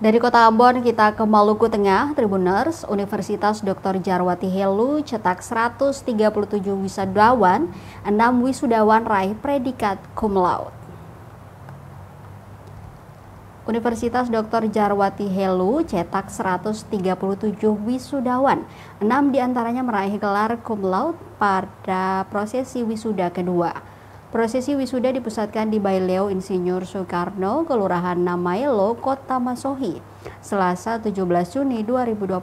Dari Kota Ambon kita ke Maluku Tengah, Tribuners, Universitas Dr. Djarwati Helu cetak 137 wisudawan, 6 wisudawan raih predikat cum laude. Universitas Dr. Djarwati Helu cetak 137 wisudawan, 6 diantaranya meraih gelar cum laude pada prosesi wisuda kedua. Prosesi wisuda dipusatkan di Baileo Insinyur Soekarno, Kelurahan Namaelo, Kota Masohi, Selasa 17 Juni 2025.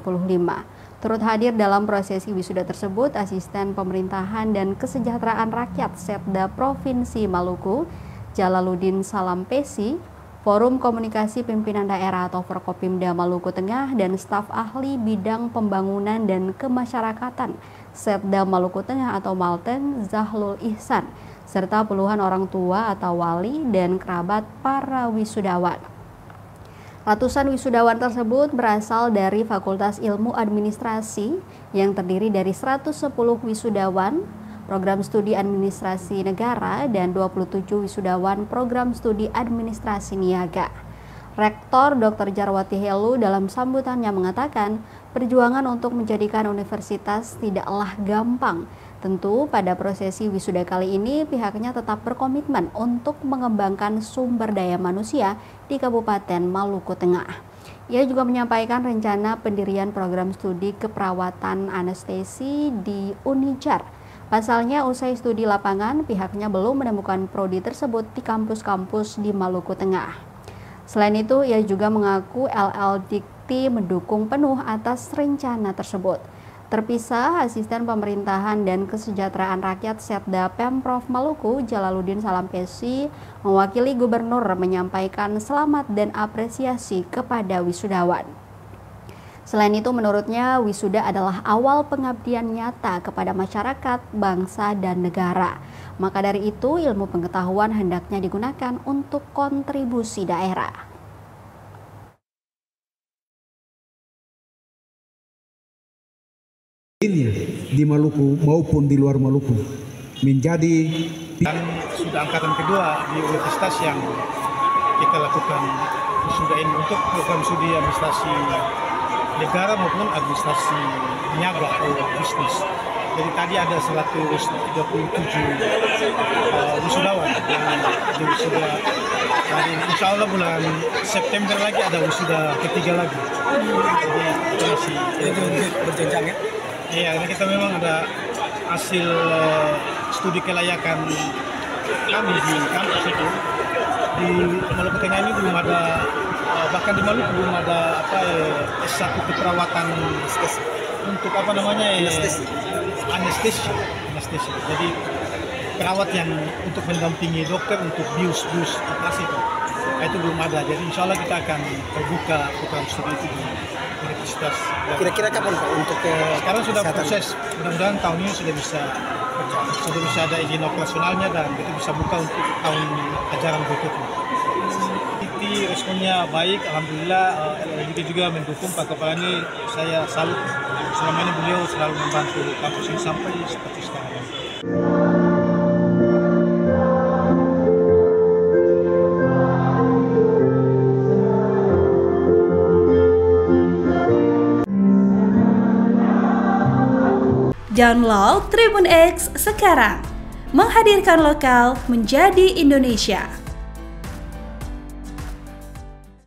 Turut hadir dalam prosesi wisuda tersebut Asisten Pemerintahan dan Kesejahteraan Rakyat Setda Provinsi Maluku, Jalaluddin Salampesi, Forum Komunikasi Pimpinan Daerah atau Forkopimda Maluku Tengah, dan staf ahli bidang pembangunan dan kemasyarakatan Setda Maluku Tengah atau Malten, Zahlul Ihsan, serta puluhan orang tua atau wali dan kerabat para wisudawan. Ratusan wisudawan tersebut berasal dari Fakultas Ilmu Administrasi yang terdiri dari 110 wisudawan Program Studi Administrasi Negara dan 27 wisudawan Program Studi Administrasi Niaga. Rektor Dr. Djarwati Helu dalam sambutannya mengatakan, perjuangan untuk menjadikan universitas tidaklah gampang. Tentu pada prosesi wisuda kali ini pihaknya tetap berkomitmen untuk mengembangkan sumber daya manusia di Kabupaten Maluku Tengah. Ia juga menyampaikan rencana pendirian program studi keperawatan anestesi di Unijar. Pasalnya usai studi lapangan, pihaknya belum menemukan prodi tersebut di kampus-kampus di Maluku Tengah. Selain itu, ia juga mengaku LL Dikti mendukung penuh atas rencana tersebut. Terpisah, Asisten Pemerintahan dan Kesejahteraan Rakyat Setda Pemprov Maluku, Jalaluddin Salampesi, mewakili Gubernur menyampaikan selamat dan apresiasi kepada wisudawan. Selain itu, menurutnya wisuda adalah awal pengabdian nyata kepada masyarakat, bangsa, dan negara. Maka dari itu, ilmu pengetahuan hendaknya digunakan untuk kontribusi daerah. Di Maluku maupun di luar Maluku menjadi dan sudah angkatan kedua di universitas yang kita lakukan wisuda ini untuk program studi administrasi negara maupun administrasi niaga atau bisnis. Jadi tadi ada 137 wisudawan yang wisuda. Jadi insya Allah bulan September lagi ada wisuda ketiga lagi. Jadi itu masih berjenjang ya. Iya, kita memang ada hasil studi kelayakan kami di kampus itu. Di Maluku Tengah ini belum ada, bahkan di Maluku belum ada S1 keperawatan untuk anestesi. Jadi perawat yang untuk mendampingi dokter untuk bius operasi itu. Itu belum ada. Jadi insya Allah kita akan terbuka program studi itu di universitas. Kira-kira kapan Pak untuk sekarang sudah proses, mudah-mudahan tahun ini sudah bisa ada izin operasionalnya dan itu bisa buka untuk tahun ajaran berikutnya. Jadi responnya baik, alhamdulillah. LLDK juga mendukung Pak Kepala ini, saya salut. Selama ini beliau selalu membantu kampus ini sampai seperti sekarang. Download Tribun X sekarang, menghadirkan lokal menjadi Indonesia.